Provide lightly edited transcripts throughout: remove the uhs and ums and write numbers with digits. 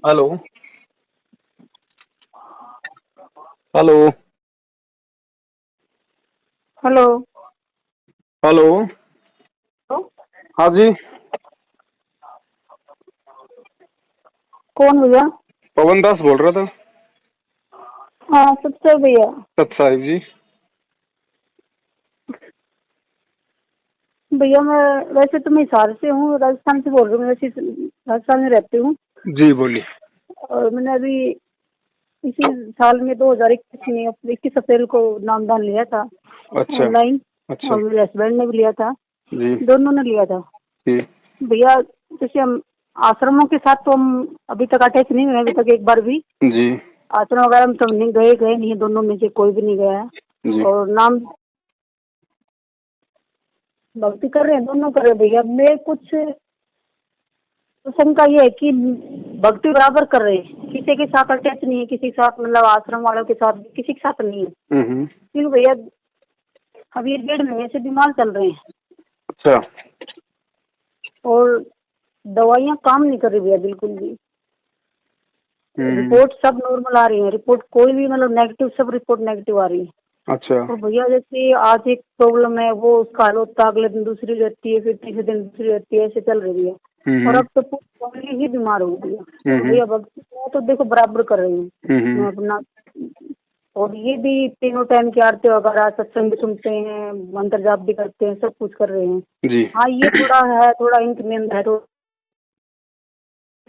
Hello. Hello. Hello. Hello. तो हाँ जी। कौन भैया? पवन दास बोल रहा था। हाँ, सच्चा भैया। सत साहिब जी। भैया मैं वैसे तो मैं हिसार से हूँ, राजस्थान से बोल रही हूँ। वैसे राजस्थान में रहती हूँ जी बोलिए। और मैंने अभी इसी साल में 2021 में 21 अप्रैल को नामदान लिया था अच्छा। ऑनलाइन। अच्छा। और मेरे हस्बैंड ने भी लिया था, जी। दोनों ने लिया था। जी। भैया जैसे हम आश्रमों के साथ तो हम अभी तक अटैच नहीं हुए, अभी तक एक बार भी जी। आश्रम वगैरह हम सब नहीं गए, गए नहीं है, दोनों में से कोई भी नहीं गया है। जी। और नाम भक्ति कर रहे हैं, दोनों कर रहे हैं भैया। मैं कुछ तो शंका ये है कि भक्ति बराबर कर रहे हैं, किसी के साथ अटैच नहीं है, किसी के साथ मतलब आश्रम वालों के साथ किसी के साथ नहीं है। हम्म। क्यों भैया? अभी ये 1.5 महीने से बीमार चल रहे हैं अच्छा। और दवाइयाँ काम नहीं कर रही भैया बिल्कुल भी। हम्म। रिपोर्ट सब नॉर्मल आ रही है, रिपोर्ट कोई भी मतलब नेगेटिव, सब रिपोर्ट नेगेटिव आ रही है। अच्छा। और भैया जैसे आज एक प्रॉब्लम है, वो उसका हल होता है, अगले दिन दूसरी रहती है, फिर तीसरे दिन दूसरी रहती है, ऐसे चल रही है। और हम्म। अब तो पूरी फैमिली ही बीमार हो गई है। और हम्म। भैया भक्ति मैं तो देखो बराबर कर रही हूँ मैं हम्म। अपना। और ये भी तीनों टाइम की आरती वगैरह सत्संग भी सुनते हैं, मंत्र जाप भी करते हैं, सब कुछ कर रहे हैं। जी। हाँ ये थोड़ा है, थोड़ा इंक में है तो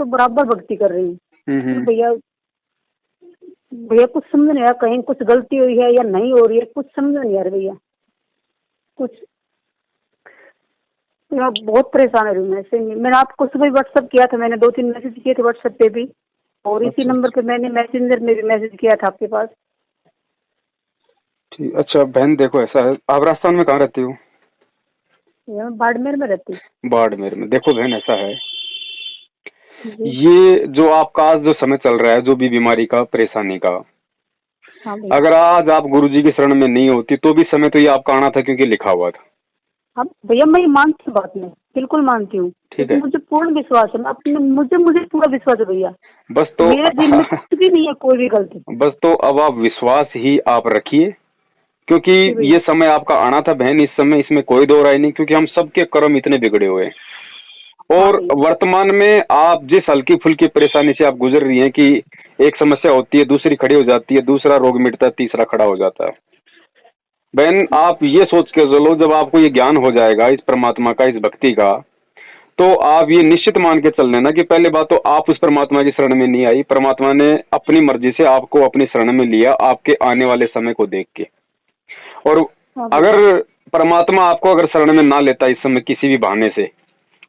बराबर भक्ति कर रही हूँ। फिर हम्म। भैया भैया कुछ समझ नहीं आया, कहीं कुछ गलती हुई है या नहीं हो रही है, कुछ समझ नहीं आ रहा भैया कुछ। मैं बहुत परेशान हो रही हूँ ऐसे। मैंने आपको सुबह व्हाट्सअप किया था, मैंने 2-3 मैसेज किए थे व्हाट्सएप पे भी, और इसी अच्छा। नंबर पे मैंने मैसेंजर में भी मैसेज किया था आपके पास। ठीक। अच्छा बहन देखो ऐसा है, आप राजस्थान में कहाँ रहती हो? मैं बाड़मेर में रहती बाड़मेर में। देखो बहन ऐसा है, हूँ जी। ये जो आपका आज जो समय चल रहा है, जो भी बीमारी का, परेशानी का, हाँ भैया। अगर आज आप गुरुजी की शरण में नहीं होती तो भी समय तो ये आपका आना था, क्योंकि लिखा हुआ था। हाँ भैया मैं ये मानती हूँ, बात में बिल्कुल मानती हूँ, ठीक क्योंकि है। मुझे पूर्ण विश्वास है। मैं अपने मुझे मुझे पूरा विश्वास है भैया, बस तो मेरे दिल में कुछ भी नहीं है, कोई भी गलती। बस तो अब आप विश्वास ही आप रखिए, क्योंकि जी ये भैया। समय आपका आना था बहन। इस समय इसमें कोई दो राय नहीं, क्योंकि हम सबके कर्म इतने बिगड़े हुए हैं। हाँ और भैया। वर्तमान में आप जिस हल्की फुल्की परेशानी से आप गुजर रही हैं कि एक समस्या होती है, दूसरी खड़ी हो जाती है, दूसरा रोग मिटता है, तीसरा खड़ा हो जाता है। बहन आप ये सोच के चलो, जब आपको ये ज्ञान हो जाएगा इस परमात्मा का, इस भक्ति का, तो आप ये निश्चित मान के चल लेना कि पहले बात तो आप उस परमात्मा की शरण में नहीं आई, परमात्मा ने अपनी मर्जी से आपको अपनी शरण में लिया, आपके आने वाले समय को देख के। और हाँ भैया। अगर परमात्मा आपको अगर शरण में ना लेता इस समय किसी भी बहाने से,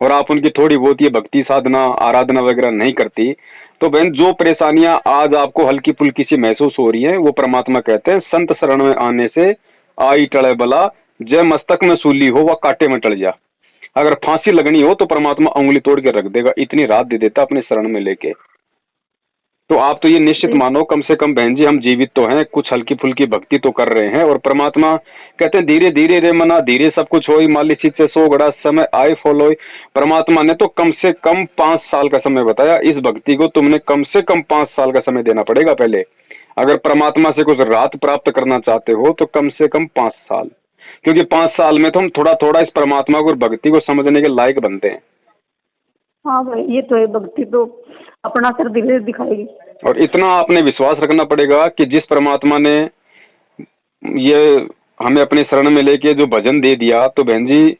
और आप उनकी थोड़ी बहुत ये भक्ति साधना आराधना वगैरह नहीं करती, तो बहन जो परेशानियां आज आपको हल्की फुल्की सी महसूस हो रही है, वो परमात्मा कहते हैं संत शरण में आने से आई टले बला, जय मस्तक में सूली हो वह कांटे में टल जा। अगर फांसी लगनी हो तो परमात्मा उंगली तोड़ के रख देगा, इतनी रात दे देता अपने शरण में लेके। तो आप तो ये निश्चित जी। मानो, कम से कम बहन जी हम जीवित तो हैं, कुछ हल्की फुल्की भक्ति तो कर रहे हैं। और परमात्मा कहते हैं धीरे धीरे रे मना धीरे सब कुछ होई, माली सीचे सो गड़ा समय आए फॉलो। परमात्मा ने तो कम से कम 5 साल का समय बताया। इस भक्ति को तुमने कम से कम 5 साल का समय देना पड़ेगा पहले, अगर परमात्मा से कुछ राहत प्राप्त करना चाहते हो तो कम से कम 5 साल। क्योंकि 5 साल में तो हम थोड़ा थोड़ा इस परमात्मा को और भक्ति को समझने के लायक बनते हैं। हाँ भाई ये तो है, भक्ति तो अपना सर धीरे दिखाएगी। और इतना आपने विश्वास रखना पड़ेगा कि जिस परमात्मा ने ये हमें अपने शरण में लेके जो भजन दे दिया, तो बहन जी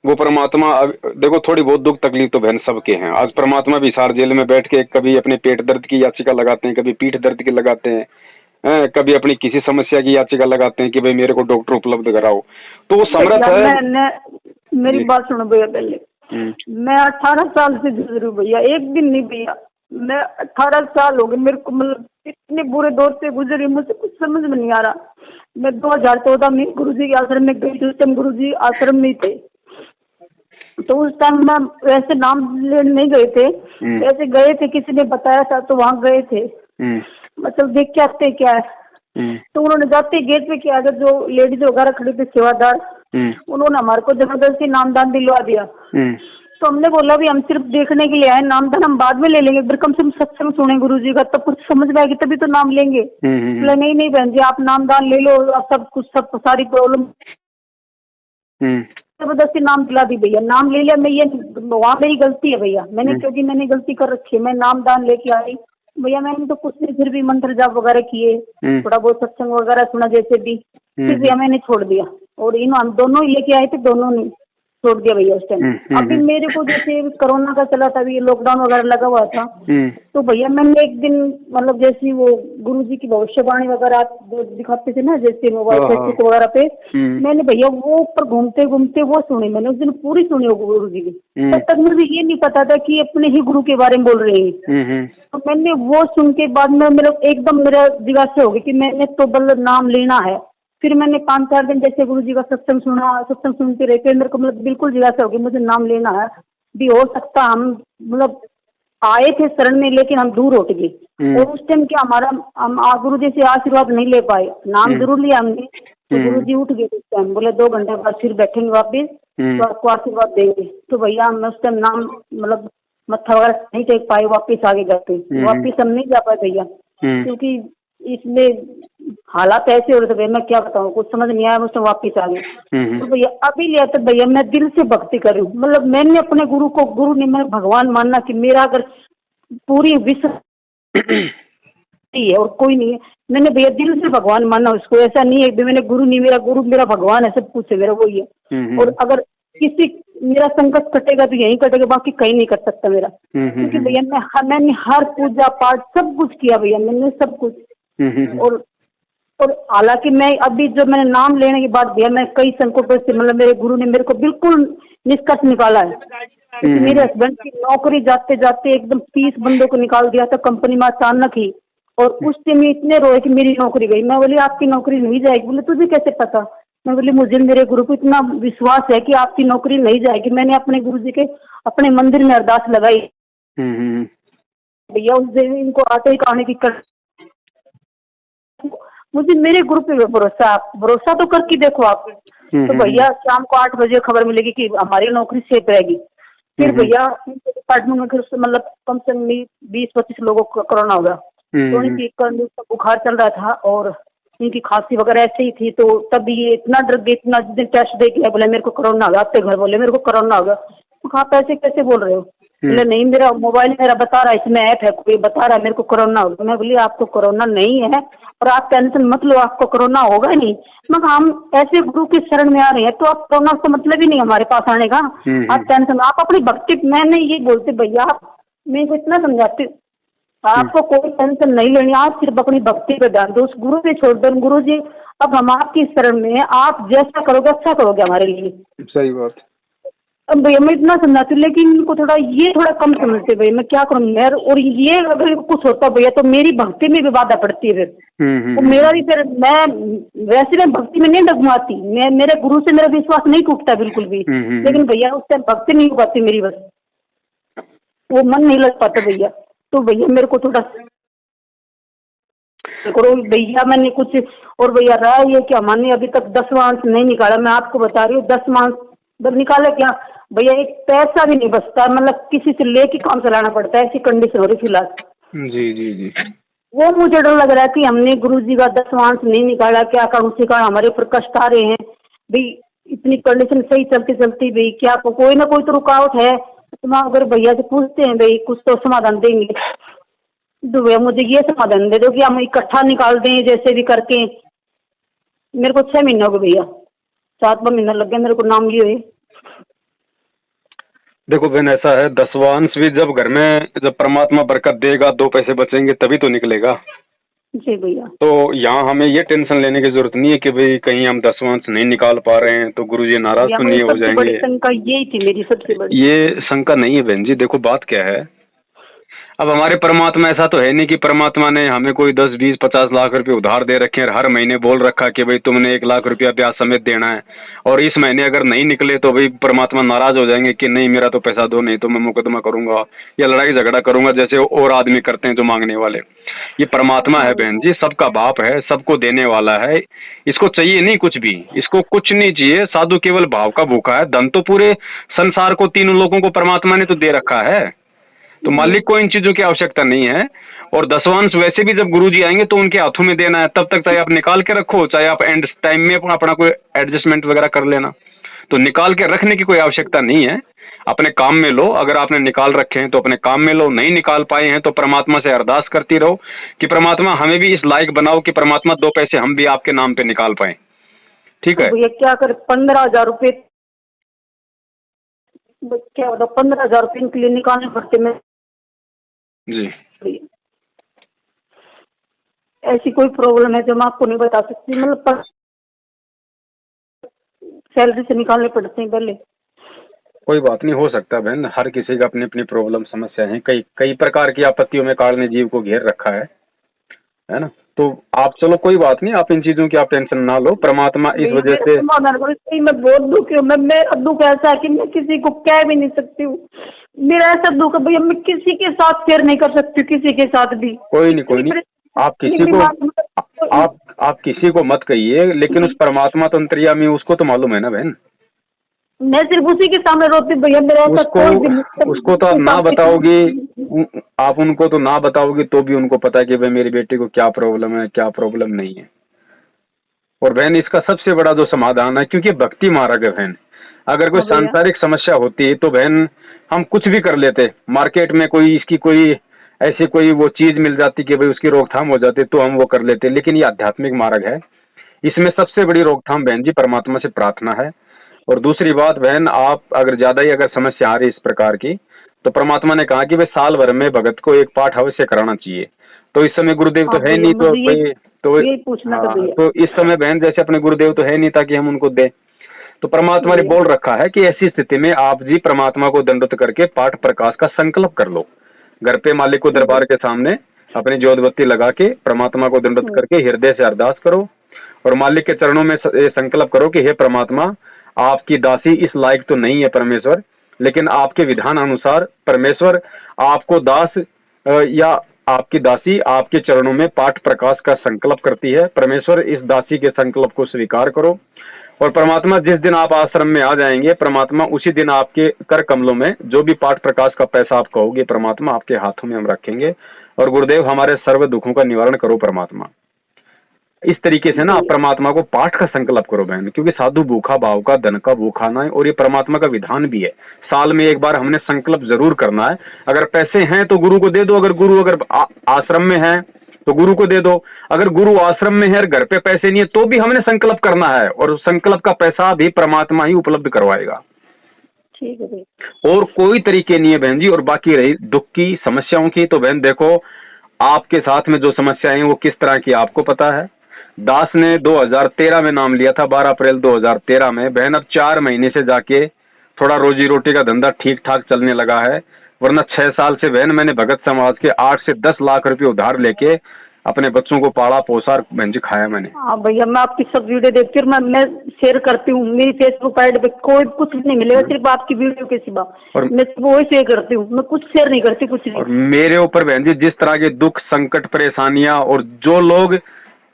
वो परमात्मा देखो थोड़ी बहुत दुख तकलीफ तो बहन सबके हैं। आज परमात्मा भी हिसार जेल में बैठ के कभी अपने पेट दर्द की याचिका लगाते हैं, कभी पीठ दर्द की लगाते हैं, कभी अपनी किसी समस्या की याचिका लगाते हैं कि भाई मेरे को डॉक्टर उपलब्ध कराओ। तो वो समर्थ भैया है। मेरी जी। बात सुनो भैया पहले। मैं 18 साल से जूझ रही हूँ भैया, एक दिन नहीं भैया। मैं 18 साल हो गए मेरे को, मतलब इतने बुरे दौर से गुजरी, मुझे कुछ समझ में नहीं आ रहा। मैं 2014 में गुरुजी के आश्रम में गई थी, उस टाइम गुरुजी आश्रम में ही थे। तो उस टाइम मैं वैसे नाम लेने नहीं गए थे, ऐसे गए थे, किसी ने बताया था तो वहाँ गए थे, मतलब देख के आते क्या है। तो उन्होंने जाते गेट पे किया, अगर जो लेडीज वगैरह खड़ी थी सेवादार, उन्होंने हमारे को जबरदस्ती नामदान दिलवा दिया। तो हमने बोला भी हम सिर्फ देखने के लिए आए, नामदान हम बाद में ले लेंगे, फिर कम से कम सत्संग सुने गुरुजी का, तब कुछ समझ में आएगी तभी तो नाम लेंगे। बोला नहीं नहीं बहन जी, आप नामदान ले लो, आप सब कुछ सब सारी प्रॉब्लम जबरदस्ती नाम दिला दी भैया। नाम ले लिया मैं, ये वहाँ मेरी गलती है भैया, मैंने क्योंकि मैंने गलती कर रखी है, मैं नामदान लेके आई भैया। मैंने तो कुछ नहीं, फिर भी मंत्र जाप वगैरह किए, थोड़ा बहुत सत्संग वगैरह सुना जैसे भी, फिर भैया मैंने छोड़ दिया। और इन हम दोनों ही लेके आए थे, दोनों ने छोड़ दिया भैया उस टाइम। अभी मेरे को जैसे कोरोना का चला था, अभी लॉकडाउन वगैरह लगा हुआ था, तो भैया मैंने एक दिन मतलब जैसे वो गुरुजी की भविष्यवाणी वगैरह आप दिखाते थे ना जैसे मोबाइल फेसबुक वगैरह पे, मैंने भैया वो ऊपर घूमते घूमते वो सुनी, मैंने उस दिन पूरी सुनी वो गुरुजी की। तब तक मुझे ये नहीं पता था कि अपने ही गुरु के बारे में बोल रहे हैं। तो मैंने वो सुन के बाद में मेरा एकदम मेरा जिज्ञासा हो गई कि मैंने तो बल नाम लेना है। फिर मैंने 5-4 दिन जैसे गुरुजी का सत्संग सुना, सत्संग सुनते रहते मेरे को मतलब बिल्कुल जिज्ञासा होगी मुझे नाम लेना है। भी हो सकता हम मतलब आए थे शरण में लेकिन हम दूर उठ गए, और उस टाइम क्या हमारा हम गुरुजी से आशीर्वाद नहीं ले पाए। नाम जरूर लिया हमने, तो गुरुजी उठ गए उस टाइम, बोले 2 घंटे बाद फिर बैठेंगे वापिस तो आपको आशीर्वाद देंगे। तो भैया हम उस टाइम नाम मतलब मत्था वगैरह नहीं टेक पाए, वापिस आगे जाते, वापिस हम नहीं जा पाए भैया, क्योंकि इसमें हालात ऐसे हो रहे थे भैया, मैं क्या बताऊँ, कुछ समझ नहीं आया, मुझसे वापिस आ गए। तो भैया अभी लिया तो भैया मैं दिल से भक्ति कर रही हूँ, मतलब मैंने अपने गुरु को, गुरु ने मैं भगवान मानना कि मेरा अगर पूरी विश्व है और कोई नहीं है, मैंने भैया दिल से भगवान मानना उसको। ऐसा नहीं है कि मैंने गुरु नहीं, मेरा गुरु मेरा भगवान है, सब कुछ है मेरा, वही है। और अगर किसी मेरा संकट कटेगा तो यहीं कटेगा, बाकी कहीं नहीं कट सकता मेरा, क्योंकि भैया मैंने हर पूजा पाठ सब कुछ किया भैया, मैंने सब कुछ। और हालांकि मैं अभी जो मैंने नाम लेने के बाद भैया मैं कई संकटों से मतलब मेरे गुरु ने मेरे को बिल्कुल निष्कर्ष निकाला है। मेरे हस्बैंड की नौकरी जाते जाते एकदम 30 बंदों को निकाल दिया था कंपनी में अचानक ही, और उस टाइम इतने रोए कि मेरी नौकरी गई। मैं बोली आपकी नौकरी नहीं जाएगी, बोले तुझे कैसे पता? मैं बोली मुझे मेरे गुरु को इतना विश्वास है कि आपकी नौकरी नहीं जाएगी। मैंने अपने गुरु जी के अपने मंदिर में अरदास लगाई भैया, उस दिन इनको आते ही खाने की मुझे मेरे गुरु पे भरोसा तो करके देखो आप। तो भैया शाम को 8 बजे खबर मिलेगी कि हमारी नौकरी सेफ रहेगी। फिर भैया डिपार्टमेंट में मतलब कम से कम 20-25 लोगों को कोरोना हो गया, तो उनकी बुखार चल रहा था और इनकी खांसी वगैरह ऐसे ही थी। तो तब ये इतना डर गए, इतना जिस दिन टेस्ट दे गया, बोले मेरे को कोरोना हो गया, आपके घर बोले मेरे को कोरोना हो गया। तो आप ऐसे कैसे बोल रहे हो? बोले नहीं मेरा मोबाइल मेरा बता रहा है, इसमें ऐप है, कोई बता रहा है मेरे को कोरोना हो गया। मैं बोली आपको कोरोना नहीं है और आप टेंशन मत लो, आपको कोरोना होगा नहीं। मगर हम ऐसे गुरु की शरण में आ रहे हैं तो आप कोरोना का मतलब ही नहीं हमारे पास आने का, आप टेंशन, आप अपनी भक्ति, मैंने ये बोलते भैया मैं को इतना समझाती, आपको कोई टेंशन नहीं लेनी, आप सिर्फ अपनी भक्ति पे ध्यान दो, उस गुरु पे छोड़ दो। गुरु जी अब हम आपकी शरण में, आप जैसा करोगे अच्छा करोगे हमारे लिए। सही बात। अब भैया मैं इतना समझाती हूँ लेकिन इनको थोड़ा कम समझते भैया, मैं क्या करूँ मैं। और ये अगर कुछ होता भैया तो मेरी भक्ति में भी बाधा पड़ती है फिर, तो मेरा भी फिर मैं वैसे मैं भक्ति में नहीं डगमाती, मैं मेरे गुरु से मेरा विश्वास नहीं टूटता बिल्कुल भी, लेकिन भैया उस टाइम भक्ति नहीं हो पाती मेरी, बस वो मन नहीं लग पाता भैया। तो भैया मेरे को थोड़ा करो भैया, मैंने कुछ और भैया रहा ये कि हमने अभी तक 10वां अंश नहीं निकाला, मैं आपको बता रही हूँ 10वां अंश निकाला क्या भैया, एक पैसा भी नहीं बचता, मतलब किसी से लेके काम चलाना पड़ता है, ऐसी कंडीशन हो रही फिलहाल। जी जी जी। वो मुझे डर लग रहा है कि हमने गुरुजी का 10वां अंश नहीं निकाला, क्या करूँ, उसी कारण हमारे ऊपर कष्ट आ रहे हैं भाई। इतनी कंडीशन सही चलती चलती भाई क्या कोई ना कोई तो रुकावट है, तो अगर भैया से पूछते हैं भाई कुछ तो समाधान देंगे, तो भैया मुझे ये समाधान दे दो कि हम इकट्ठा निकाल दें जैसे भी करके। मेरे को 6 महीने हो गए भैया, 7वां महीना लग गया मेरे को नाम लिए। देखो बहन ऐसा है, 10वां अंश भी जब घर में जब परमात्मा बरकत देगा 2 पैसे बचेंगे तभी तो निकलेगा। जी भैया। तो यहाँ हमें ये टेंशन लेने की जरूरत नहीं है कि भाई कहीं हम 10वां अंश नहीं निकाल पा रहे हैं तो गुरुजी नाराज तो नहीं हो जाएंगे। शंका यही थी मेरी सबसे बड़ी। ये शंका नहीं है बहन जी, देखो बात क्या है, अब हमारे परमात्मा ऐसा तो है नहीं कि परमात्मा ने हमें कोई 10, 20, 50 लाख रुपए उधार दे रखे हैं और हर महीने बोल रखा कि भाई तुमने 1 लाख रुपया ब्याज समेत देना है, और इस महीने अगर नहीं निकले तो भाई परमात्मा नाराज हो जाएंगे कि नहीं मेरा तो पैसा दो, नहीं तो मैं मुकदमा करूंगा या लड़ाई झगड़ा करूंगा जैसे और आदमी करते हैं जो मांगने वाले। ये परमात्मा है बहन जी, सबका बाप है, सबको देने वाला है। इसको चाहिए नहीं कुछ भी, इसको कुछ नहीं चाहिए। साधु केवल भाव का भूखा है। धन तो पूरे संसार को, तीनों लोगों को परमात्मा ने तो दे रखा है, तो मालिक को इन चीजों की आवश्यकता नहीं है। और दसवांश वैसे भी जब गुरुजी आएंगे तो उनके हाथों में देना है, तब तक चाहे आप निकाल के रखो, चाहे आप एंड टाइम में अपना कोई एडजस्टमेंट वगैरह कर लेना। तो निकाल के रखने की कोई आवश्यकता नहीं है, अपने काम में लो। अगर आपने निकाल रखे हैं तो अपने काम में लो, नहीं निकाल पाए हैं तो परमात्मा से अरदास करती रहो कि परमात्मा हमें भी इस लायक बनाओ कि परमात्मा 2 पैसे हम भी आपके नाम पे निकाल पाए। ठीक है, तो भैया क्या कर, 15,000 रुपये क्या होता, 15,000 रुपये इनके लिए निकालने पड़ते मैं जी। ऐसी कोई प्रॉब्लम है जो मैं आपको नहीं बता सकती, मतलब सैलरी से निकालने पड़ते हैं पहले। कोई बात नहीं, हो सकता है बहन, हर किसी का अपनी अपनी प्रॉब्लम समस्या है, कई कई प्रकार की आपत्तियों में काल ने जीव को घेर रखा है ना। तो आप चलो कोई बात नहीं, आप इन चीजों की आप टेंशन ना लो। परमात्मा इस वजह से मैं बहुत दुखी हूँ। मेरा दुख ऐसा है कि मैं किसी को कह भी नहीं सकती हूँ। मेरा ऐसा दुख है भैया, मैं किसी के साथ शेयर नहीं कर सकती, किसी के साथ भी। कोई नहीं, आप किसी को आप किसी को मत कहिए, लेकिन उस परमात्मा तो अंतर्यामी, उसको तो मालूम है ना बहन। मैं सिर्फ उसी के सामने रोती भैया, मेरा ऐसा कोई भी नहीं। उसको तो आप ना बताओगी, आप उनको तो ना बताओगी तो भी उनको पता है कि भाई मेरी बेटी को क्या प्रॉब्लम है, क्या प्रॉब्लम नहीं है। और बहन इसका सबसे बड़ा जो समाधान है, क्योंकि भक्ति मार्ग है बहन, अगर कोई सांसारिक समस्या होती तो बहन हम कुछ भी कर लेते, मार्केट में कोई इसकी कोई ऐसी कोई वो चीज मिल जाती कि भाई उसकी रोकथाम हो जाती तो हम वो कर लेते। लेकिन ये आध्यात्मिक मार्ग है, इसमें सबसे बड़ी रोकथाम बहन जी परमात्मा से प्रार्थना है। और दूसरी बात बहन, आप अगर ज्यादा ही अगर समस्या आ रही इस प्रकार की, तो परमात्मा ने कहा कि भाई साल भर में भगत को एक पाठ अवश्य कराना चाहिए। तो इस समय गुरुदेव तो है नहीं, तो इस समय बहन जैसे अपने गुरुदेव तो है नहीं ताकि हम उनको दें। तो परमात्मा ने बोल रखा है कि ऐसी स्थिति में आप जी परमात्मा को दंडवत करके पाठ प्रकाश का संकल्प कर लो। घर पे मालिक को दरबार के सामने अपनी ज्योतबत्ती लगा के परमात्मा को दंडवत करके हृदय से अरदास करो और मालिक के चरणों में ये संकल्प करो कि हे परमात्मा, आपकी दासी इस लायक तो नहीं है परमेश्वर, लेकिन आपके विधान अनुसार परमेश्वर आपको दास या आपकी दासी आपके चरणों में पाठ प्रकाश का संकल्प करती है। परमेश्वर इस दासी के संकल्प को स्वीकार करो। और परमात्मा जिस दिन आप आश्रम में आ जाएंगे, परमात्मा उसी दिन आपके कर कमलों में जो भी पाठ प्रकाश का पैसा आप कहोगे परमात्मा आपके हाथों में हम रखेंगे। और गुरुदेव हमारे सर्व दुखों का निवारण करो परमात्मा। इस तरीके से ना आप परमात्मा को पाठ का संकल्प करो बहन, क्योंकि साधु भूखा भाव का, धन का भूखा ना है। और ये परमात्मा का विधान भी है, साल में एक बार हमने संकल्प जरूर करना है। अगर पैसे हैं तो गुरु को दे दो, अगर आश्रम में है तो गुरु को दे दो, अगर गुरु आश्रम में है और घर पे पैसे नहीं है तो भी हमने संकल्प करना है, और संकल्प का पैसा भी परमात्मा ही उपलब्ध करवाएगा। ठीक है, और कोई तरीके नहीं है बहन जी। और बाकी रही दुख की समस्याओं की, तो बहन देखो आपके साथ में जो समस्याएं हैं वो किस तरह की आपको पता है। दास ने 2013 में नाम लिया था, 12 अप्रैल 2013 में। बहन अब 4 महीने से जाके थोड़ा रोजी रोटी का धंधा ठीक ठाक चलने लगा है, वरना 6 साल से बहन मैंने भगत समाज के 8 से 10 लाख रुपए उधार लेके अपने बच्चों को पाला पोसा बहन जी खाया मैंने। हाँ भैया, मैं आपकी सब वीडियो देखती हूँ, मैं शेयर करती हूँ। मेरी फेसबुक आईडी पे कोई कुछ नहीं मिलेगा, सिर्फ आपकी वीडियो के सिवा। और मैं वो ही शेयर करती हूँ, मैं कुछ शेयर नहीं करती, कुछ नहीं। और मेरे ऊपर बहन जी जिस तरह के दुख संकट परेशानियां, और जो लोग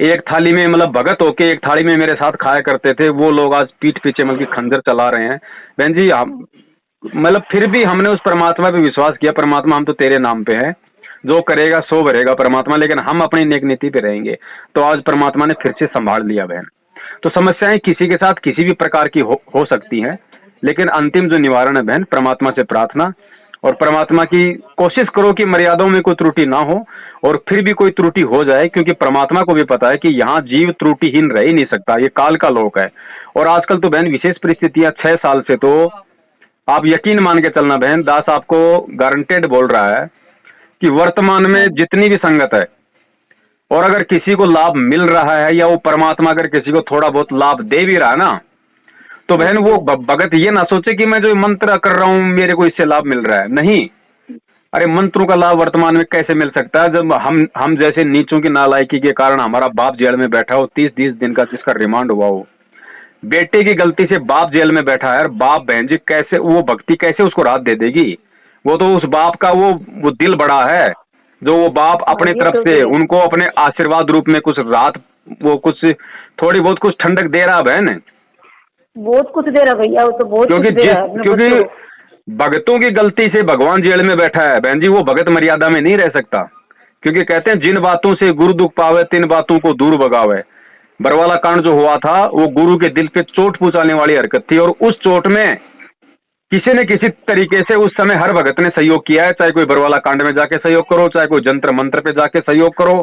एक थाली में मतलब भगत होके एक थाली में मेरे साथ खाया करते थे, वो लोग आज पीठ पीछे मतलब की खंजर चला रहे हैं बहन जी। मतलब फिर भी हमने उस परमात्मा पे विश्वास किया, परमात्मा हम तो तेरे नाम पे हैं, जो करेगा सो भरेगा परमात्मा, लेकिन हम अपनी नेक नीति पे रहेंगे। तो आज परमात्मा ने फिर से संभाल लिया बहन। तो समस्याएं किसी के साथ किसी भी प्रकार की हो सकती हैं, लेकिन अंतिम जो निवारण है बहन परमात्मा से प्रार्थना, और परमात्मा की कोशिश करो कि मर्यादाओं में कोई त्रुटि ना हो। और फिर भी कोई त्रुटि हो जाए, क्योंकि परमात्मा को भी पता है कि यहाँ जीव त्रुटिहीन रह ही नहीं सकता, ये काल का लोक है। और आजकल तो बहन विशेष परिस्थितियां 6 साल से, तो आप यकीन मान के चलना बहन, दास आपको गारंटेड बोल रहा है कि वर्तमान में जितनी भी संगत है, और अगर किसी को लाभ मिल रहा है या वो परमात्मा अगर किसी को थोड़ा बहुत लाभ दे भी रहा है ना, तो बहन वो भगत ये ना सोचे कि मैं जो मंत्र कर रहा हूं मेरे को इससे लाभ मिल रहा है। नहीं, अरे मंत्रों का लाभ वर्तमान में कैसे मिल सकता है जब हम जैसे नीचों की नालायकी के कारण हमारा बाप जेल में बैठा हो, 30-30 दिन का जिसका रिमांड हुआ हो। बेटे की गलती से बाप जेल में बैठा है, और बाप बहन जी कैसे वो भक्ति कैसे उसको राहत दे देगी? वो तो उस बाप का वो दिल बड़ा है, जो वो बाप हाँ अपने ये तरफ तो से है। उनको अपने आशीर्वाद रूप में कुछ राहत, वो कुछ थोड़ी बहुत कुछ ठंडक दे रहा बहन। बहुत कुछ दे रहा भैया, वो तो बहुत कुछ दे रहा है अपने क्योंकि बच्चों को। भगतों की गलती से भगवान जेल में बैठा है बहन जी, वो भगत मर्यादा में नहीं रह सकता। क्योंकि कहते हैं जिन बातों से गुरु दुख पावे तिन बातों को दूर भगावे। बरवाला कांड जो हुआ था वो गुरु के दिल पे चोट पहुंचाने वाली हरकत थी, और उस चोट में किसी न किसी तरीके से उस समय हर भगत ने सहयोग किया है। चाहे कोई बरवाला कांड में जाके सहयोग करो, चाहे कोई जंत्र मंत्र पे जाके सहयोग करो,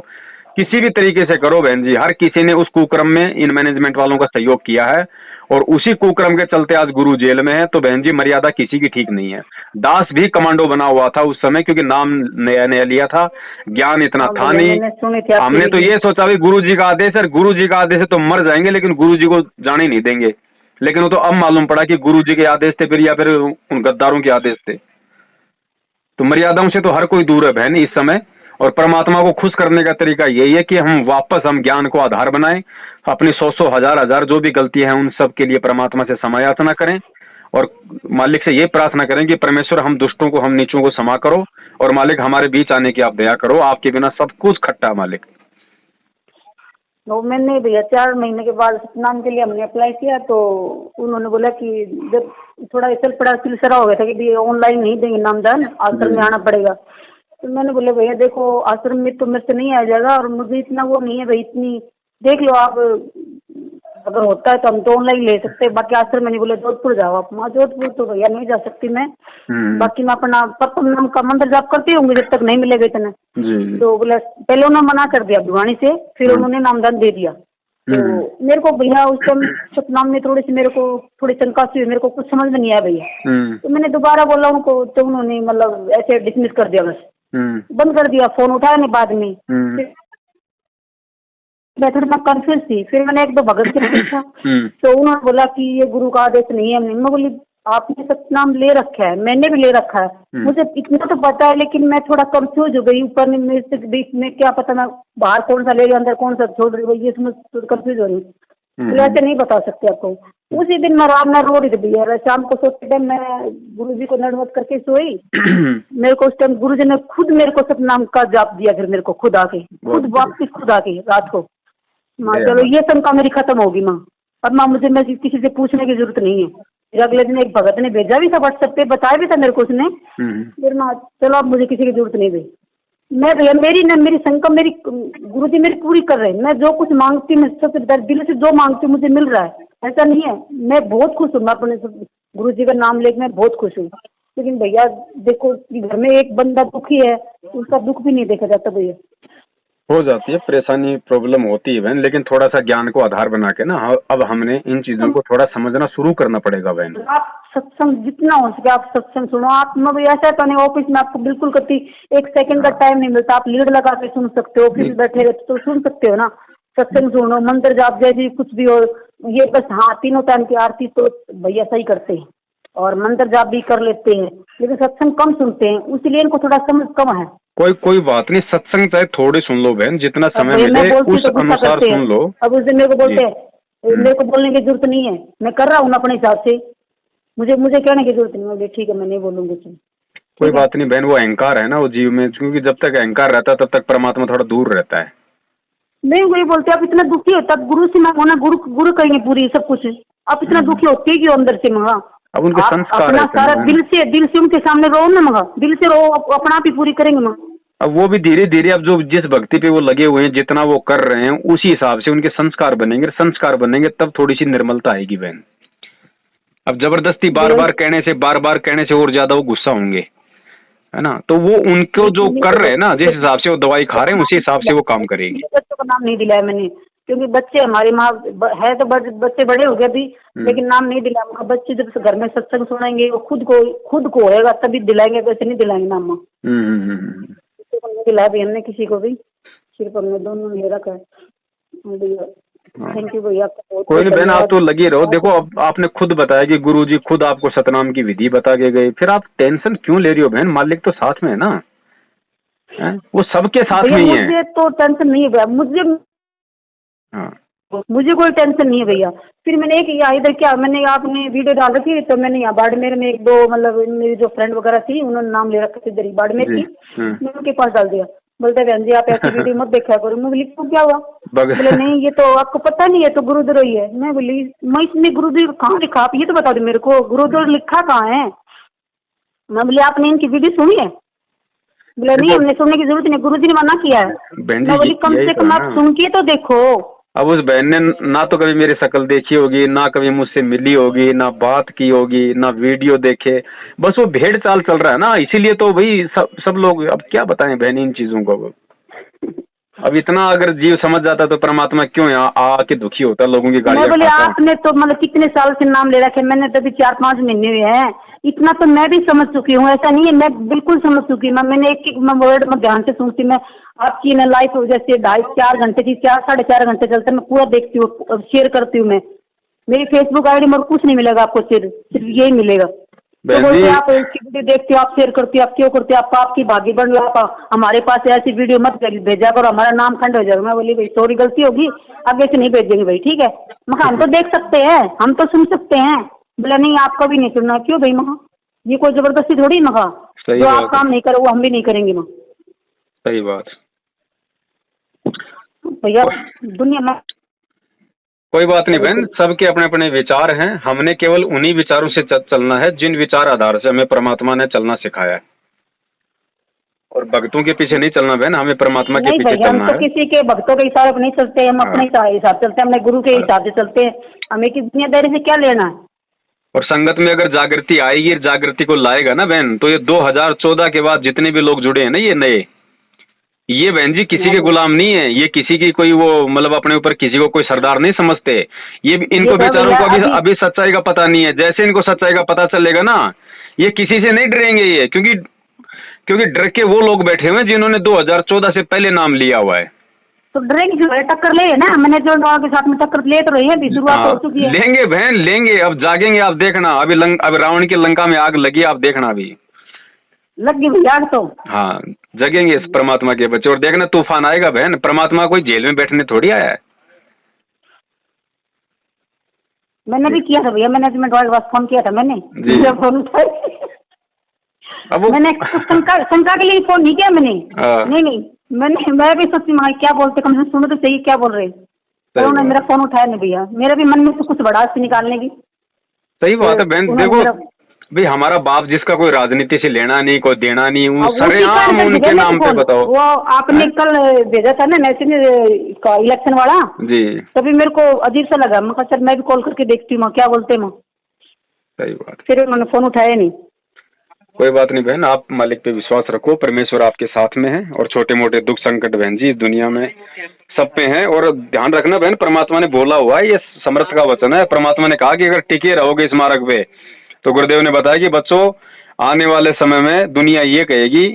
किसी भी तरीके से करो बहन जी, हर किसी ने उस कुक्रम में इन मैनेजमेंट वालों का सहयोग किया है। और उसी कुक्रम के चलते आज गुरु जेल में है। तो बहन जी मर्यादा किसी की ठीक नहीं है। दास भी कमांडो बना हुआ था उस समय, क्योंकि नाम नया नया लिया था, ज्ञान इतना हाँ था भैया नहीं। मैंने सुनी थी आपकी हमने तो वीडियो। ये सोचा भी गुरु जी का आदेश है, गुरु जी का आदेश है तो मर जाएंगे, लेकिन गुरु जी को जाने नहीं देंगे। लेकिन वो तो अब मालूम पड़ा कि गुरु जी के आदेश थे फिर, या फिर उन गद्दारों के आदेश थे। तो मर्यादाओं से तो हर कोई दूर है बहन इस समय। और परमात्मा को खुश करने का तरीका यही है कि हम ज्ञान को आधार बनाएं, अपनी 100 हजार हजार जो भी गलतियां हैं उन सब के लिए परमात्मा से क्षमा याचना करें, और मालिक से ये प्रार्थना करें कि परमेश्वर हम दुष्टों को, हम नीचों को क्षमा करो, और मालिक हमारे बीच आने की आप दया करो, आपके बिना सब कुछ खट्टा मालिक। वो मैंने भैया 4 महीने के बाद सतनाम के लिए हमने अप्लाई किया, तो उन्होंने बोला कि जब थोड़ा चल पड़ा सिलसिला हो गया था कि ऑनलाइन नहीं देंगे नामदान, आश्रम में आना पड़ेगा। तो मैंने बोले भैया देखो आश्रम में तो मेरे से नहीं आ जाएगा, और मुझे इतना वो नहीं है भाई, इतनी देख लो आप, अगर होता है तो हम तो ऑनलाइन ले सकते हैं, बाकी आश्रम में नहीं। बोले जोधपुर जाओ आप। माँ जोधपुर तो भैया नहीं जा सकती मैं, बाकी मैं अपना परतम नाम का मंदिर जाप करती हूँ जब तक नहीं मिलेगा इतना। तो बोले पहले उन्होंने मना कर दिया भिवानी से, फिर उन्होंने नामदान दे दिया। तो मेरे को भैया उस टाइम सतनाम में थोड़ी सी मेरे को थोड़ी शंका सी हुई, मेरे को कुछ समझ में नहीं आया भैया। तो मैंने दोबारा बोला उनको, तो उन्होंने मतलब ऐसे डिसमिस कर दिया, बस बंद कर दिया, फोन उठाया नहीं बाद में। मैं थोड़ा कंफ्यूज थी, फिर मैंने 1-2 भगत से पूछा, तो उन्होंने बोला कि ये गुरु का आदेश नहीं है। मैं बोली आपने सतनाम ले रखा है, मैंने भी ले रखा है, मुझे इतना तो पता है, लेकिन मैं थोड़ा कंफ्यूज हो गई, ऊपर में से बीच में क्या पता मैं बाहर कौन सा ले रही, अंदर कौन सा छोड़ रही हूँ, ये समझ कंफ्यूज हो रही हूँ। तो ऐसे नहीं बता सकते आपको। उसी दिन मैं रात में रो रही थी भैया, शाम को सोते टाइम मैं गुरु जी को नड़मत करके सोई। मेरे को उस टाइम गुरु जी ने खुद मेरे को सतनाम का जाप दिया, फिर मेरे को खुद आके, खुद वापस खुद आके रात को। माँ चलो ये शंका मेरी खत्म होगी माँ, अब माँ मुझे मैं किसी से पूछने की जरूरत नहीं है। फिर अगले दिन एक भगत ने भेजा भी था व्हाट्सएप पे, बताया भी था मेरे को उसने। फिर माँ चलो अब मुझे किसी की जरूरत नहीं भाई, मैं भैया मेरी शंका मेरी गुरु जी मेरी पूरी कर रहे हैं। मैं जो कुछ मांगती हूँ, मैं सबसे दिल से जो मांगती हूँ मुझे मिल रहा है, ऐसा नहीं है। मैं बहुत खुश हूँ, मैं अपने गुरु जी का नाम लेकर मैं बहुत खुश हूँ। लेकिन भैया देखो घर में एक बंदा दुखी है, उसका दुख भी नहीं देखा जाता भैया। हो जाती है परेशानी, प्रॉब्लम होती है बहन, लेकिन थोड़ा सा ज्ञान को आधार बना के ना अब हमने इन चीजों को थोड़ा समझना शुरू करना पड़ेगा बहन। आप सत्संग जितना हो सके आप सत्संग सुनो। आप मैं भी ऐसा तो नहीं ऑफिस में आपको बिल्कुल कभी 1 सेकंड का टाइम नहीं मिलता, आप लीड लगा के सुन सकते हो, ऑफिस में बैठे रहते तो सुन सकते हो ना। सत्संग सुनो, मंदिर जाप जैसी कुछ भी हो, ये बस हाँ 3 टाइम की आरती तो भैया सही करते हैं, और मंदिर जाप भी कर लेते हैं, लेकिन सत्संग कम सुनते हैं, इसलिए इनको थोड़ा समझ कम है। कोई बात नहीं, सत्संग चाहे थोड़े सुन लो बहन, जितना समय मिले उस अनुसार सुन लो। अब उस दिन मेरे को बोलते हैं, मेरे को बोलने की जरूरत नहीं है, मैं कर रहा हूँ अपने हिसाब से, मुझे कहने की जरूरत नहीं है। ठीक है मैं नहीं बोलूंगी। कोई बात नहीं बहन, वो अहंकार है ना वो जीव में, क्योंकि जब तक अहंकार रहता है तब तक परमात्मा थोड़ा दूर रहता है। नहीं वही बोलते आप इतना दुखी होता गुरु से मांगो ना, गुरु करेंगे पूरी सब कुछ। आप इतना दुखी होते ही क्यों अंदर से मंगा? अब उनके संस्कार अपना सारा दिल से उनके सामने रो ना मंगा, दिल से रो, अपना आप ही पूरी करेंगे मंगा। अब वो भी धीरे धीरे, अब जो जिस भक्ति पे वो लगे हुए हैं, जितना वो कर रहे हैं उसी हिसाब से उनके संस्कार बनेंगे, तब थोड़ी सी निर्मलता आएगी बहन। अब जबरदस्ती बार बार कहने से और ज्यादा वो गुस्सा होंगे, है ना। तो वो उनको जो कर रहे हैं ना, जिस हिसाब से वो दवाई खा रहे हैं उसी हिसाब से वो काम करेगी। बच्चों का नाम नहीं दिलाया मैंने, क्योंकि बच्चे हमारी माँ है तो बच्चे बड़े हो गए अभी, लेकिन नाम नहीं दिलाया। बच्चे जब घर में सत्संग सुनेंगे वो खुद को होएगा तभी दिलाएंगे, वैसे नहीं दिलाएंगे नाम। नहीं दिलाया भी हमने किसी को भी, सिर्फ हमने दोनों ले रखा है। थैंक यू भैया। कोई नहीं बहन, आप तो लगी रहो। देखो अब आपने खुद बताया कि गुरुजी खुद आपको सतनाम की विधि बता के गए, फिर आप टेंशन क्यों ले रही हो बहन? मालिक तो साथ में है ना, है? वो सबके साथ में ही है। मुझे तो टेंशन नहीं है भैया, हाँ मुझे कोई टेंशन नहीं है भैया। फिर मैंने एक यहाँ इधर क्या, मैंने आपने वीडियो डाल रखी तो मैंने यहाँ बाड़मेर में एक दो मतलब मेरी जो फ्रेंड वगैरह थी उन्होंने नाम ले रखा था इधर ही बाड़मेर की, मैंने उनके पास डाल दिया। बोलते बहन जी आप ऐसी वीडियो मत देखा करो। मैं बोली क्यों, क्या हुआ? बोले नहीं ये तो आपको पता नहीं है, तो गुरुद्वारा ही है। मैं बोली मैं इसमें गुरुद्वारा कहाँ लिखा, आप ये तो बता दो मेरे को, गुरुद्वारा लिखा कहाँ है? मैं बोली आपने इनकी वीडियो सुनी है? बोले नहीं हमने सुनने की जरूरत नहीं, गुरुजी ने मना किया है। मैं बोली कम से कम आप सुन के तो देखो। अब उस बहन ने ना तो कभी मेरी शक्ल देखी होगी, ना कभी मुझसे मिली होगी, ना बात की होगी, ना वीडियो देखे, बस वो भेड़ चाल चल रहा है ना, इसीलिए तो भाई सब लोग अब क्या बताएं बहन इन चीजों को। अब इतना अगर जीव समझ जाता तो परमात्मा क्यों यहाँ आके दुखी होता लोगों की गालियां मैं बोले खाता। आपने तो मतलब कितने साल से नाम ले रखे, मैंने तो अभी 4-5 महीने हुए हैं, इतना तो मैं भी समझ चुकी हूँ। ऐसा नहीं है, मैं बिल्कुल समझ चुकी हूँ। मैंने एक वर्ड में ध्यान से सुनती। मैं आपकी ना लाइफ जैसे 2.5-4 घंटे की 4-4.5 घंटे चलते, मैं पूरा देखती हूँ, शेयर करती हूँ। मैं मेरी फेसबुक आईडी में कुछ नहीं मिलेगा आपको, सिर्फ यही मिलेगा। तो बोलते आप ऐसी वीडियो देखते हो, आप शेयर करते हो, आप क्यों करते हो? आप आपकी भागी बन लो, आप हमारे पास ऐसी वीडियो मत भेजा करो, हमारा नाम खंड हो जाएगा। मैं बोली भाई सॉरी गलती होगी, आगे से नहीं भेजेंगे भाई, ठीक है? मगर हम तो देख सकते हैं, हम तो सुन सकते हैं। बोला नहीं आपका भी नहीं सुनना। क्यों भाई? महा ये कोई जबरदस्ती थोड़ी। मगा जो आप काम नहीं करो वो हम भी नहीं करेंगे। मगर सही बात भैया दुनिया में कोई बात नहीं बहन, सबके अपने अपने विचार हैं। हमने केवल उन्हीं विचारों से चलना है जिन विचार आधार से हमें परमात्मा ने चलना सिखाया है, और भक्तों के पीछे नहीं चलना बहन, हमें परमात्मा के पीछे चलना है। हम तो किसी के भक्तों के हिसाब नहीं चलते, हम अपने हिसाब चलते हैं, अपने गुरु के हिसाब से चलते हैं। हमें की दुनियादारी से क्या लेना है? और संगत में अगर जागृति आएगी, जागृति को लाएगा ना बहन, तो ये 2014 के बाद जितने भी लोग जुड़े हैं ना ये नए, ये बहन जी किसी के गुलाम नहीं है, ये किसी की कोई वो मतलब अपने ऊपर किसी को कोई सरदार नहीं समझते। ये इनको बेचारों को अभी सच्चाई का पता नहीं है। जैसे इनको सच्चाई का पता चलेगा ना, ये किसी से नहीं डरेंगे ये, क्योंकि डर के वो लोग बैठे हुए हैं जिन्होंने 2014 से पहले नाम लिया हुआ है। तो डरेंगे क्यों? टक्कर ले ना, मैंने जो के साथ में टक्कर ले तो रही है, शुरुआत हो चुकी है। लेंगे बहन लेंगे, अब जागेंगे आप देखना। अब रावण की लंका में आग लगी, आप देखना अभी लग गई आग तो। हाँ जगेंगे इस परमात्मा के बच्चे, और देखना तूफान आएगा बहन। परमात्मा कोई जेल में बैठने थोड़ी आया है। मैंने भी किया था भैया, मैंने तुम्हें फोन किया था, मैंने फोन उठाया। मैंने शंका के लिए फोन नहीं किया मैंने। नहीं मैं भी सोची मैं क्या बोलते, कम से सुनो तो सही क्या बोल रहे। तो उन्होंने मेरा फोन उठाया नहीं भैया, मेरा भी मन में से कुछ बड़ा निकालने की। सही बात है बहन। देखो भाई हमारा बाप जिसका कोई राजनीति से लेना नहीं, कोई देना नहीं, सरेआम उनके नाम पे बताओ। वो आपने कल भेजा था ना नेशनल का इलेक्शन वाला जी, तभी मेरे को अजीब सा लगा। मैं सर मैं भी कॉल करके देखती हूँ क्या बोलते हैं। सही बात। फिर उन्होंने फोन उठाया नहीं। कोई बात नहीं बहन, आप मालिक पे विश्वास रखो, परमेश्वर आपके साथ में है। और छोटे मोटे दुख संकट बहन जी इस दुनिया में सब पे हैं। और ध्यान रखना बहन, परमात्मा ने बोला हुआ है, ये समर्थ का वचन है। परमात्मा ने कहा कि अगर टिके रहोगे इस मार्ग पे, तो गुरुदेव ने बताया कि बच्चों आने वाले समय में दुनिया ये कहेगी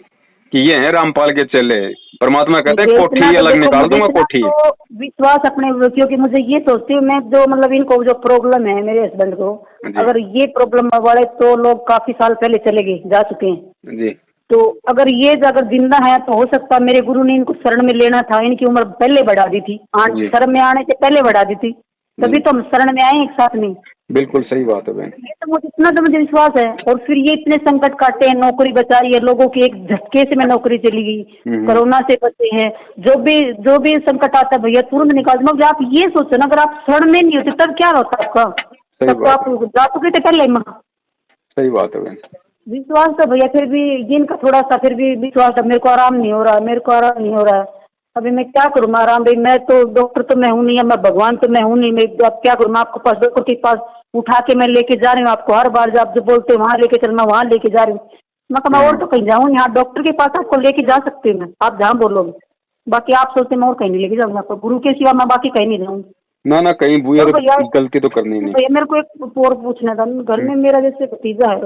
कि ये हैं रामपाल के चेले। परमात्मा कहते हैं कोठी अलग निकाल दूंगा कोठी। तो विश्वास अपने, क्योंकि मुझे ये सोचती हूँ मैं, जो मतलब इनको जो प्रॉब्लम है मेरे हस्बैंड को, अगर ये प्रॉब्लम वाले तो लोग काफी साल पहले चले गए, जा चुके हैं जी। तो अगर जिंदा है तो हो सकता मेरे गुरु ने इनको शरण में लेना था। इनकी उम्र पहले बढ़ा दी थी, शरण में आने से पहले बढ़ा दी थी, तभी तो हम शरण में आए एक साथ में। बिल्कुल सही बात है बहन। ये तो मुझे इतना तो मुझे विश्वास है। और फिर ये इतने संकट काटे हैं, नौकरी बचा रही है लोगों की, एक झटके से में नौकरी चली गई, कोरोना से बचे हैं, जो भी संकट आता है भैया तुरंत निकाल दो। आप ये सोचो ना, अगर आप शरण में नहीं होते तब क्या होता आपका, तब तो आप जा चुके थे पहले। सही बात है बहन। विश्वास तो भैया फिर भी इनका थोड़ा सा फिर भी विश्वास है। मेरे को आराम नहीं हो रहा है। अभी मैं क्या करूँ आराम भाई? मैं तो डॉक्टर तो मैं हूँ नहीं, मैं भगवान तो मैं हूँ नहीं। मैं अब क्या करूँ? मैं आपको पास डॉक्टर के पास उठा के मैं लेके जा रही हूँ आपको, हर बार जब आप जो बोलते हैं वहाँ लेके चलना, वहाँ लेके जा रही हूँ। मैं और तो कहीं जाऊँ, यहाँ डॉक्टर के पास आपको लेके जा सकती हूँ मैं, आप जहाँ बोलोगे। बाकी आप सोचते मैं और कहीं नहीं लेके जाऊँगा आपको, गुरु के सिवा मैं बाकी कहीं नहीं जाऊँगी। ना कहीं बुआ गलती तो करनी नहीं। भैया मेरे को एक और पूछना था, घर में मेरा जैसे भतीजा है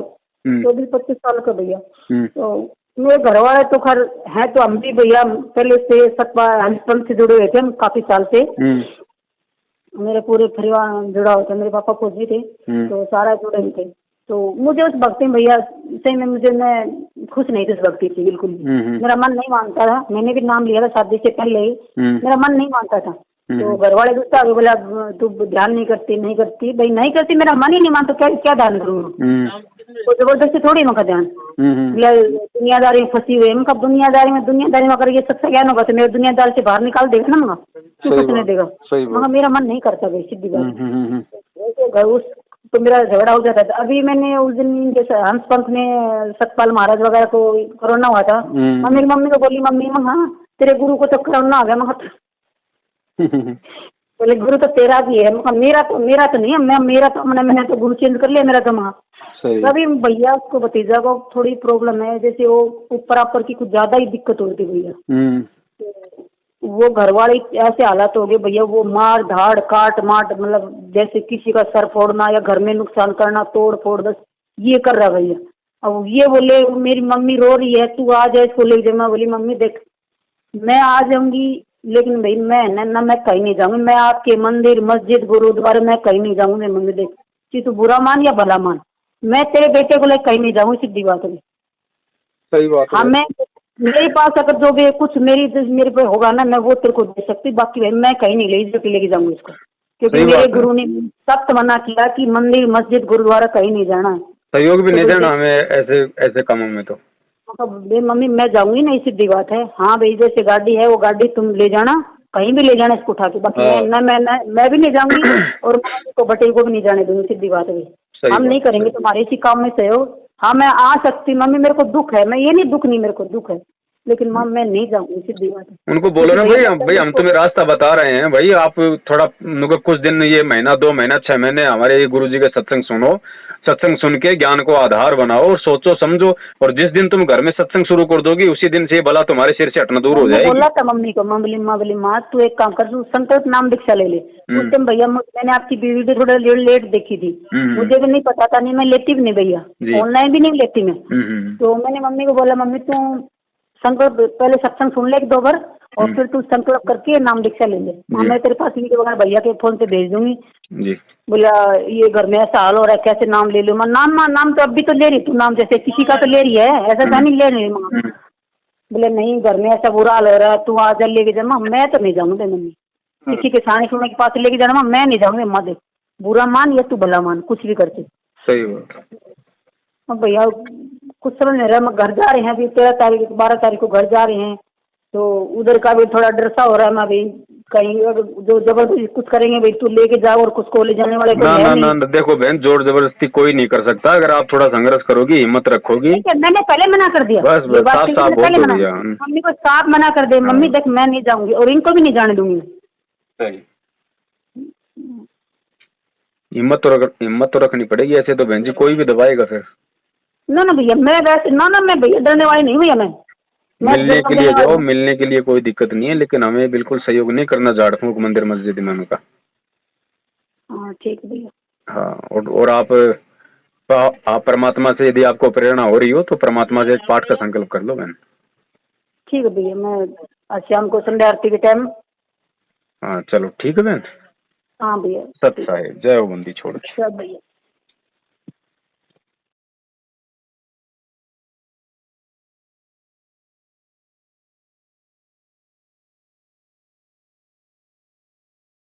24-25 साल का भैया, तो मेरे घर वाले तो खैर है, तो हम भी भैया पहले से सतवा हंसपन से जुड़े हुए थे हम काफी साल से। मेरे पूरे परिवार जुड़ा होता, मेरे पापा फौजी थे तो सारा जुड़े ही थे। तो मुझे उस भक्ति में भैया सही में मैं खुश नहीं थी उस भक्ति से बिल्कुल भी। मेरा मन नहीं मानता था, मैंने भी नाम लिया था शादी से पहले ही, मेरा मन नहीं मानता था। तो घर वाले गुस्सा हो गए, बोला तू ध्यान नहीं करती भाई नहीं करती, मेरा मन ही नहीं मानता, क्या क्या ध्यान करूँ? तो जबरदस्ती थोड़ी मका ध्यान, दुनियादारी में फंसी हुई है, दुनियादारी में अगर ये सबसे ज्ञान होगा तो मेरे दुनियादारी से बाहर निकाल देगा ना, मगा क्यों फंसने देगा? मगर मेरा मन नहीं करता भाई, सीधी बात। उस तो मेरा झगड़ा हो जाता था। अभी मैंने उस दिन जैसे हंस पंथ में सतपाल महाराज वगैरह को कोरोना हुआ था, मैं मेरी मम्मी को बोली, मम्मी हाँ तेरे गुरु को तो कोरोना आ गया। मगर बोले गुरु तो तेरा भी है, मेरा तो नहीं है, मेरा तो मैंने तो गुरु चेंज कर लिया मेरा तो। वहाँ अभी भैया उसको भतीजा को थोड़ी प्रॉब्लम है, जैसे वो ऊपर की कुछ ज्यादा ही दिक्कत होती भैया। वो घर वाले ऐसे हालात हो गए भैया, वो मार धाड़ काट माट, मतलब जैसे किसी का सर फोड़ना या घर में नुकसान करना, तोड़ फोड़, बस ये कर रहा भैया। अब ये बोले मेरी मम्मी रो रही है, तू आ जाए इसको ले जा। मैं बोली मम्मी देख मैं आ जाऊंगी, लेकिन भाई मैं ना मैं कहीं नहीं जाऊंगी, मैं आपके मंदिर मस्जिद गुरुद्वारे मैं कहीं नहीं जाऊंगी। मम्मी देख कि तू बुरा मान या भला मान, मैं तेरे बेटे को लेकर कहीं नहीं जाऊंगी, सीधी बात है। सही बात है। हाँ मैं मेरे पास अगर जो भी कुछ मेरे पे होगा ना, मैं वो तेरे को दे सकती, बाकी भाई मैं कहीं नहीं लेके जाऊंगी इसको, क्योंकि मेरे गुरु ने सख्त मना किया कि मंदिर मस्जिद गुरुद्वारा कहीं नहीं जाना। सहयोग भी नहीं देना हमें ऐसे कामों में। तो मम्मी मैं जाऊंगी नहीं, सीधी बात है। हाँ भाई जैसे गाड़ी है वो गाड़ी तुम ले जाना, कहीं भी ले जाना इसको उठा के, बाकी मैं भी नहीं जाऊंगी और को बटे को भी नहीं जाने दूंगी, सीधी बात है। हम नहीं करेंगे तुम्हारे इसी काम में सहयोग। हाँ मैं आ सकती मम्मी, मेरे को दुख है, मैं ये नहीं दुख नहीं, मेरे को दुख है, लेकिन मम मैं नहीं जाऊंगी, सीधी बात है। उनको बोलो ना भाई हम तुम्हें रास्ता बता रहे हैं भाई, आप थोड़ा कुछ दिन, ये महीना 2 महीना 6 महीने हमारे गुरु जी का सत्संग सुनो, सत्संग सुन के ज्ञान को आधार बनाओ और सोचो समझो, और जिस दिन तुम घर में सत्संग शुरू कर दोगी उसी दिन से बला तुम्हारे सिर से हटना दूर हो जाएगी। बोला था मम्मी को, बोली माँ तू एक काम कर, तू संकल्प नाम दीक्षा ले ले। उस टाइम भैया मैंने आपकी वीडियो थोड़ा लेट देखी थी, मुझे भी नहीं पता था, नहीं मैं लेती भी नहीं भैया, ऑनलाइन भी नहीं लेती मैं। तो मैंने मम्मी को बोला मम्मी तू संकल्प पहले सत्संग सुन ले 2 बार और फिर तू संकल्प करके नाम दीक्षा ले ले, मैं तेरे पास वीडियो वगैरह भैया के फोन से भेज दूंगी। बोला ये घर में ऐसा हाल हो रहा है, कैसे नाम ले लूं? मैं नाम तो अभी तो ले रही तू, नाम जैसे किसी का तो ले रही है, ऐसा नहीं ले रही। बोले नहीं घर में ऐसा बुरा हाल हो रहा है, तू आ जा लेके जा। मैं तो नहीं जाऊंगी मम्मी, किसी के सानी सुनने के पास लेके जाना, मैं नहीं जाऊंगी। माँ देख बुरा मान या तू भला मान, कुछ भी करते। सही बात। भैया कुछ समझ नहीं रहा, मैं घर जा रहे हैं अभी 13 तारीख 12 तारीख को घर जा रहे हैं, तो उधर का भी थोड़ा डर सा हो रहा है। मैं अभी कहीं जो जबरदस्ती कुछ करेंगे भाई तू लेके जाओ और कुछ को ले जाने वाले ना, देखो बहन जोर जबरदस्ती कोई नहीं कर सकता, अगर आप थोड़ा संघर्ष करोगी, हिम्मत रखोगी। मैंने पहले मना कर दिया, बस साफ मम्मी को साफ मना कर दे, मम्मी देख मैं नहीं जाऊंगी और इनको भी नहीं जाने दूंगी। हिम्मत तो रखनी पड़ेगी, ऐसे तो बहन जी कोई भी दबाएगा फिर। ना भैया मैं वैसे मैं भैया डरने वाली नहीं भैया, मैं मिलने के लिए जाओ, मिलने के लिए कोई दिक्कत नहीं है, लेकिन हमें बिल्कुल सहयोग नहीं करना झाड़ फूंक मंदिर मस्जिद में का। हाँ ठीक है भैया। हाँ और आप परमात्मा से यदि आपको प्रेरणा हो रही हो तो परमात्मा से एक पाठ का संकल्प कर लो बहन। ठीक है भैया, मैं शाम को संध्या आरती के टाइम। हाँ चलो ठीक है बहन। हाँ भैया। सत्य साहिब, जय हो बंदी छोड़। भैया।